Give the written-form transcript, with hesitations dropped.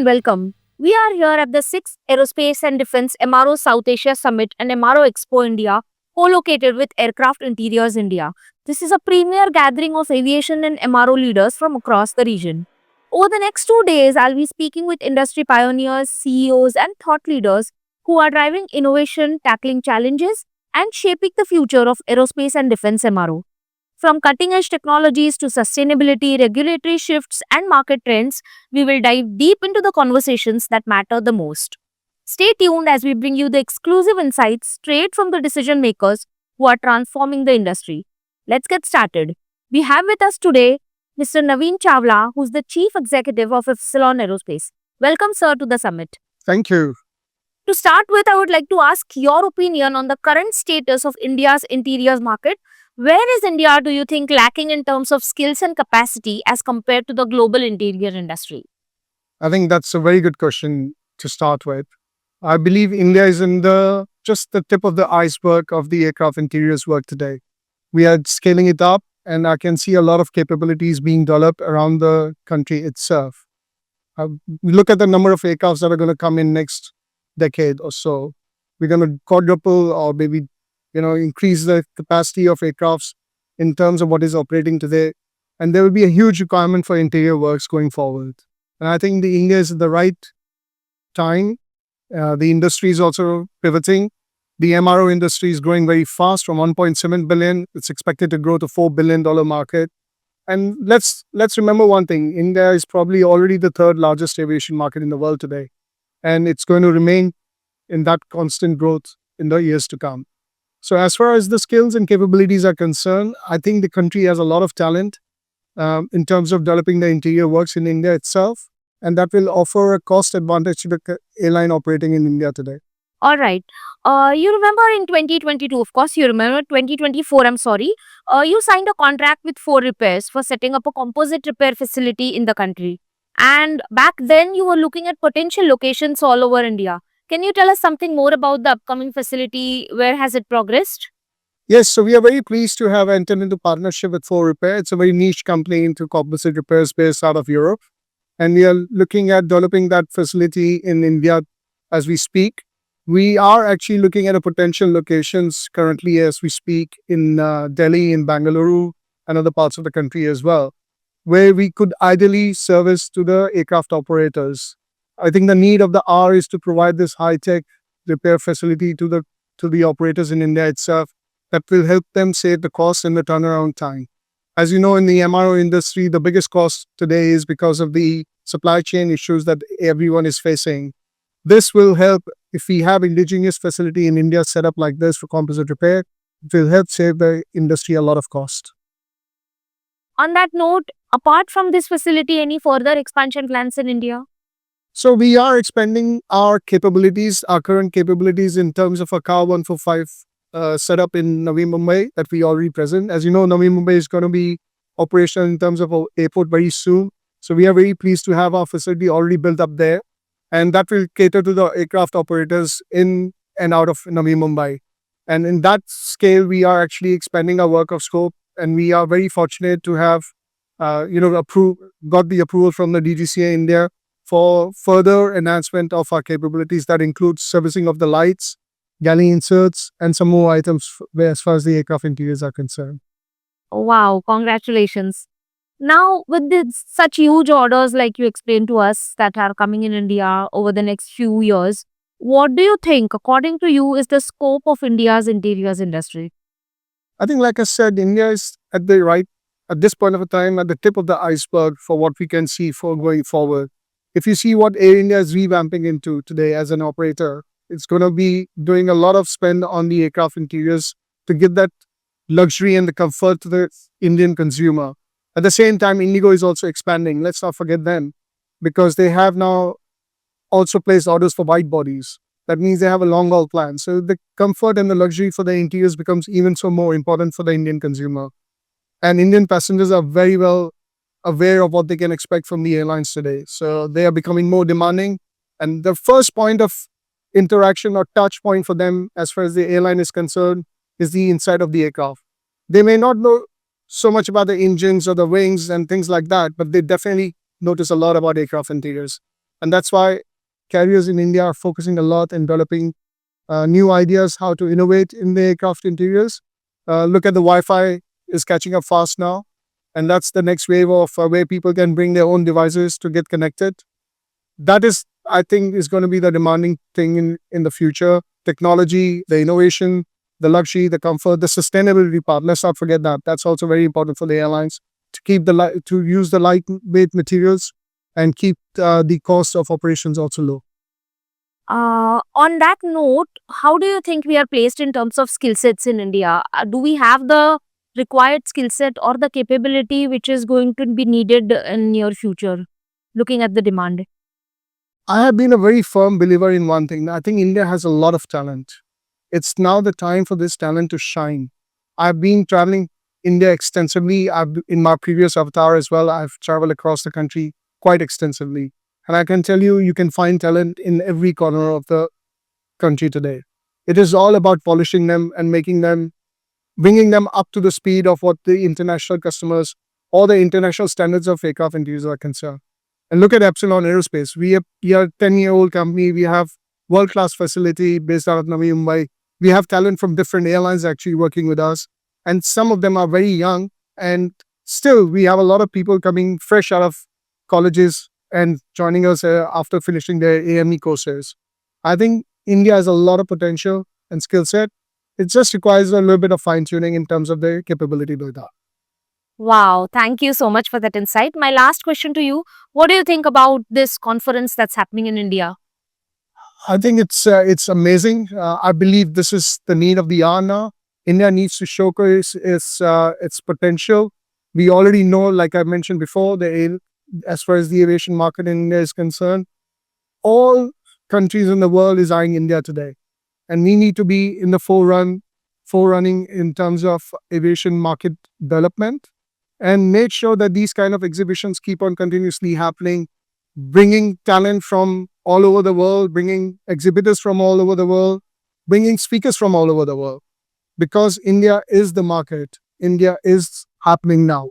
and welcome. We are here at the 6th Aerospace and Defense MRO South Asia Summit and MRO XPO India, co-located with Aircraft Interiors India. This is a premier gathering of aviation and MRO leaders from across the region. Over the next 2 days, I'll be speaking with industry pioneers, CEOs, and thought leaders who are driving innovation, tackling challenges, and shaping the future of aerospace and defense MRO. From cutting edge technologies to sustainability, regulatory shifts, and market trends, we will dive deep into the conversations that matter the most. Stay tuned as we bring you the exclusive insights straight from the decision makers who are transforming the industry. Let's get started. We have with us today Mr. Naveen Chawla, who's the Chief Executive of Epsilon Aerospace. Welcome, sir, to the summit. Thank you. To start with, I would like to ask your opinion on the current status of India's interiors market. Where is India, do you think, lacking in terms of skills and capacity as compared to the global interior industry? I think that's a very good question to start with. I believe India is in just the tip of the iceberg of the aircraft interiors work today. We are scaling it up, and I can see a lot of capabilities being developed around the country itself. We look at the number of aircrafts that are going to come in next decade or so. We're going to quadruple or maybe increase the capacity of aircrafts in terms of what is operating today. And there will be a huge requirement for interior works going forward. And I think the India is at the right time. The industry is also pivoting. The MRO industry is growing very fast from 1.7 billion. It's expected to grow to $4 billion market. And let's remember one thing. India is probably already the third largest aviation market in the world today. And it's going to remain in that constant growth in the years to come. So as far as the skills and capabilities are concerned, I think the country has a lot of talent in terms of developing the interior works in India itself. And that will offer a cost advantage to the airline operating in India today. All right. You remember in 2022, of course, you remember 2024, I'm sorry, you signed a contract with 4Repairs for setting up a composite repair facility in the country. And back then, you were looking at potential locations all over India. Can you tell us something more about the upcoming facility? Where has it progressed? Yes, so we are very pleased to have entered into partnership with 4Repair. It's a very niche company into composite repairs based out of Europe. And we are looking at developing that facility in India as we speak. We are actually looking at a potential locations currently as we speak in Delhi, in Bangalore, and other parts of the country as well, where we could ideally service to the aircraft operators. I think the need of the hour is to provide this high-tech repair facility to the operators in India itself that will help them save the cost and the turnaround time. As you know, in the MRO industry, the biggest cost today is because of the supply chain issues that everyone is facing. This will help if we have indigenous facility in India set up like this for composite repair. It will help save the industry a lot of cost. On that note, apart from this facility, any further expansion plans in India? So we are expanding our capabilities, our current capabilities in terms of a Car 145 setup in Navi Mumbai that we already present. As you know, Navi Mumbai is going to be operational in terms of our airport very soon. So we are very pleased to have our facility already built up there. And that will cater to the aircraft operators in and out of Navi Mumbai. And in that scale, we are actually expanding our work of scope. And we are very fortunate to have, got the approval from the DGCA India for further enhancement of our capabilities that includes servicing of the lights, galley inserts, and some more items as far as the aircraft interiors are concerned. Wow, congratulations. Now, with such huge orders like you explained to us that are coming in India over the next few years, what do you think, according to you, is the scope of India's interiors industry? I think, like I said, India is at this point of time, at the tip of the iceberg for what we can see for going forward. If you see what Air India is revamping into today as an operator, it's going to be doing a lot of spend on the aircraft interiors to give that luxury and the comfort to the Indian consumer. At the same time, Indigo is also expanding. Let's not forget them, because they have now also placed orders for wide bodies. That means they have a long haul plan. So the comfort and the luxury for the interiors becomes even so more important for the Indian consumer. And Indian passengers are very well aware of what they can expect from the airlines today. So they are becoming more demanding. And the first point of interaction or touch point for them as far as the airline is concerned is the inside of the aircraft. They may not know so much about the engines or the wings and things like that, but they definitely notice a lot about aircraft interiors. And that's why carriers in India are focusing a lot in developing new ideas how to innovate in the aircraft interiors. Look at the Wi-Fi is catching up fast now, and that's the next wave of where people can bring their own devices to get connected. That is, I think, is going to be the demanding thing in the future. Technology, the innovation, the luxury, the comfort, the sustainability part. Let's not forget that. That's also very important for the airlines to keep to use the lightweight materials and keep the cost of operations also low. On that note, how do you think we are placed in terms of skill sets in India? Do we have the required skill set or the capability which is going to be needed in near future, looking at the demand? I have been a very firm believer in one thing. I think India has a lot of talent. It's now the time for this talent to shine. I've been traveling India extensively. In my previous avatar as well, I've traveled across the country quite extensively. And I can tell you, you can find talent in every corner of the country today. It is all about polishing them and bringing them up to the speed of what the international customers or the international standards of aircraft interiors are concerned. And look at Epsilon Aerospace. We are a 10-year-old company. We have world-class facility based out of Navi Mumbai. We have talent from different airlines actually working with us. And some of them are very young. And still, we have a lot of people coming fresh out of colleges and joining us after finishing their AME courses. I think India has a lot of potential and skill set. It just requires a little bit of fine tuning in terms of their capability to do that. Wow, thank you so much for that insight. My last question to you, what do you think about this conference that's happening in India? I think it's amazing. I believe this is the need of the hour now. India needs to showcase its potential. We already know, like I mentioned before, as far as the aviation market in India is concerned, all countries in the world is eyeing India today, and we need to be in the forerunning in terms of aviation market development, and make sure that these kind of exhibitions keep on continuously happening, bringing talent from all over the world, bringing exhibitors from all over the world, bringing speakers from all over the world. Because India is the market. India is happening now.